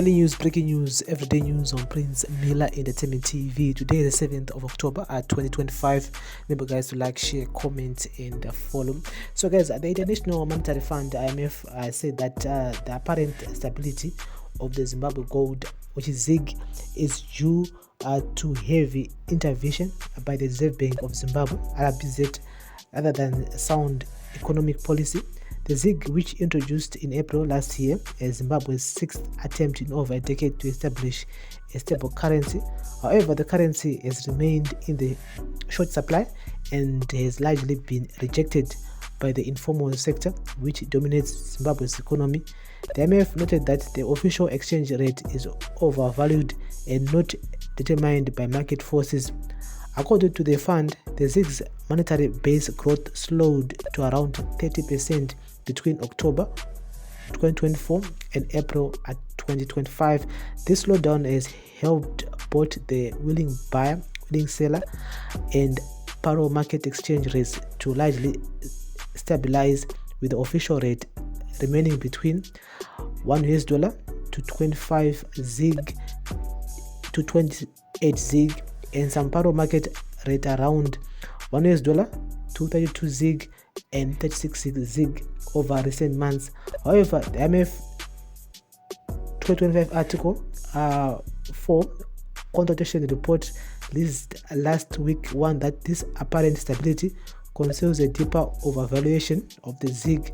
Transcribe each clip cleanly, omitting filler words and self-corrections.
Daily news, breaking news, everyday news on Prince Miller Entertainment TV. Today is the 7th of October 2025. Remember guys to like, share, comment and follow. So guys, the International Monetary Fund IMF said that the apparent stability of the Zimbabwe Gold, which is ZiG, is due to heavy intervention by the Reserve Bank of Zimbabwe, RBZ, rather than sound economic policy. The ZiG, which introduced in April last year as Zimbabwe's sixth attempt in over a decade to establish a stable currency. However, the currency has remained in the short supply and has largely been rejected by the informal sector, which dominates Zimbabwe's economy. The IMF noted that the official exchange rate is overvalued and not determined by market forces. According to the fund, the ZiG's monetary base growth slowed to around 30% between October 2024 and April 2025. This slowdown has helped both the willing buyer, willing seller, and paro market exchange rates to largely stabilize, with the official rate remaining between $1 to 25 ZiG to 28 ZiG, and some paro market rate around $1 to 32 ZiG and 36 ZiG over recent months. However, the IMF 2025 article 4 consultation report released last week warned that this apparent stability conceals a deeper overvaluation of the ZiG.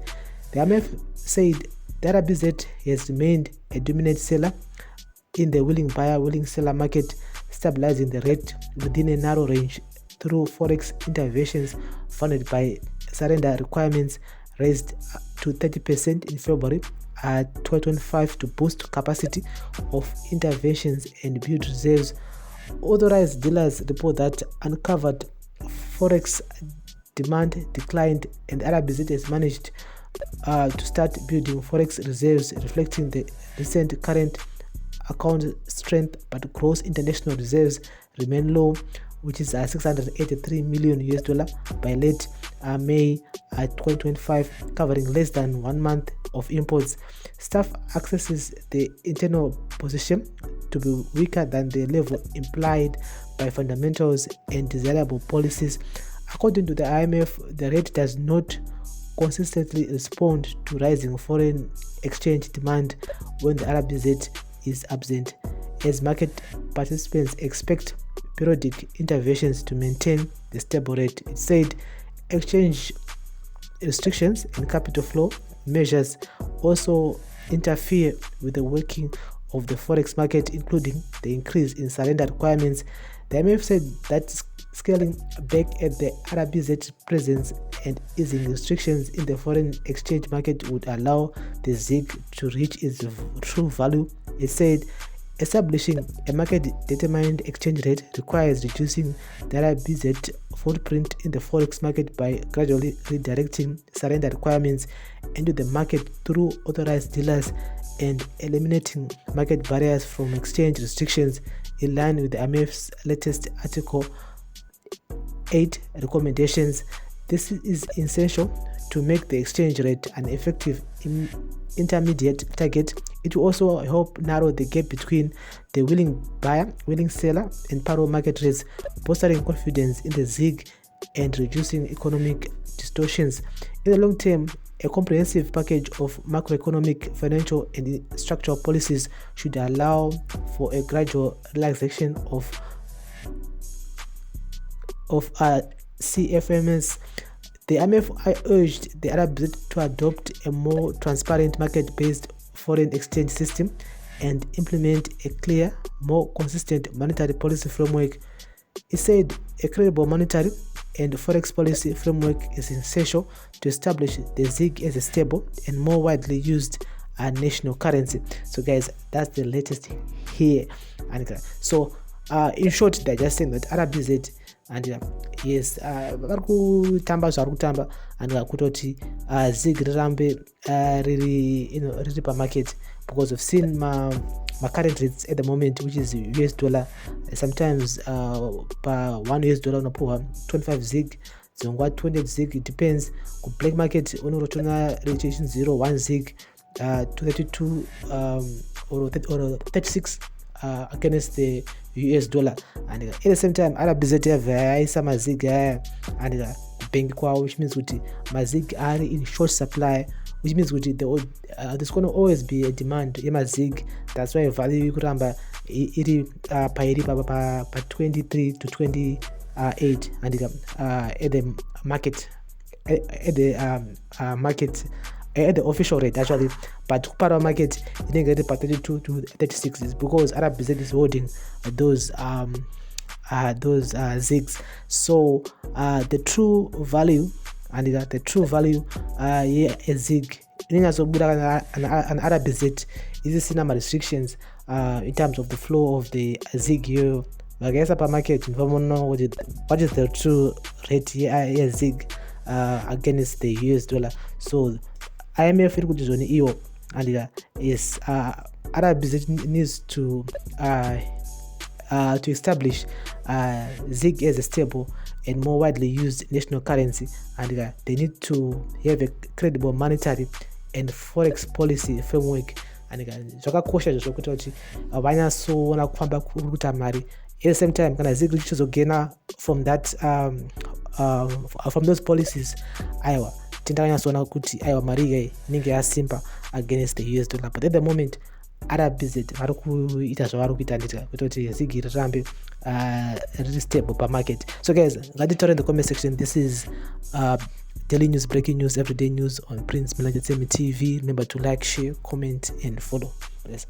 The IMF said the RBZ has remained a dominant seller in the willing buyer, willing seller market, stabilizing the rate within a narrow range through forex interventions funded by surrender requirements raised to 30% in February 2025 to boost capacity of interventions and build reserves. Authorized dealers report that uncovered forex demand declined, and RBZ has managed to start building forex reserves, reflecting the recent current account strength, but gross international reserves remain low, which is $683 million by late May 2025, covering less than 1 month of imports. Staff accesses the internal position to be weaker than the level implied by fundamentals and desirable policies. According to the IMF, the rate does not consistently respond to rising foreign exchange demand when the RBZ is absent, as market participants expect periodic interventions to maintain the stable rate. It said exchange restrictions and capital flow measures also interfere with the working of the forex market, including the increase in surrender requirements. The IMF said that scaling back at the RBZ presence and easing restrictions in the foreign exchange market would allow the ZiG to reach its true value. It said establishing a market-determined exchange rate requires reducing the RBZ footprint in the forex market by gradually redirecting surrender requirements into the market through authorized dealers and eliminating market barriers from exchange restrictions, in line with the IMF's latest Article 8 recommendations. This is essential to make the exchange rate an effective intermediate target. It will also help narrow the gap between the willing buyer, willing seller, and paro market rates, bolstering confidence in the ZiG and reducing economic distortions. In the long term, a comprehensive package of macroeconomic, financial, and structural policies should allow for a gradual relaxation of CFMS. The IMF urged the RBZ to adopt a more transparent market-based foreign exchange system and implement a clear, more consistent monetary policy framework. It said a credible monetary and forex policy framework is essential to establish the ZiG as a stable and more widely used national currency. So guys, that's the latest here. And so in short, they're just saying that RBZ and yes, vari kutamba zvari kutamba and kutoti ZiG rirambe riri pamarket, because we've seen my current rates at the moment, which is US dollar. Sometimes per $1 unopuhwa 25 ZiG, dzongwa 20 ZiG. It depends. Ku black market unorotona registration 0 1 ZiG, to 32 or 36 against the US dollar. And at the same time arabizeti yabva mazig and kubank kwawo, which means kuti mazig are in short supply, which means kuti there's going to always be a demand yemazig. That's why value ikuramba iri pairi pa 23 to 28 and at the market market at the official rate actually, but kupara market inenge iri pa 32 to 36 is because Arab BZ is holding those ZiGs. So the true value and the true value a ZiG inenyazobuda an Arab BZ is in restrictions in terms of the flow of the ZiG here. Like upper market, we don't know what is the true rate here ZiG against the US dollar. So IMF iri zone iyo and yes Arab BZ needs to establish ZiG as a stable and more widely used national currency, and they need to have a credible monetary and forex policy framework. And zvakakosha zvokuti kuti vanyasoona kufamba kuri kuita mari. At the same time kana ZiG richizogena from that from those policies, aiwa tindanyasoona kuti aiwa mari iyi inenge yasimba against the US dollar. But at the moment Arab BZ vari kuita zvavari kuita ndika kuti ZiG rirambe riri stable per market. So guys, ngatitaure in the comment section. This is daily news, breaking news, everyday news on Prince Milanjetsemi TV. Remember to like, share, comment and follow. Yes.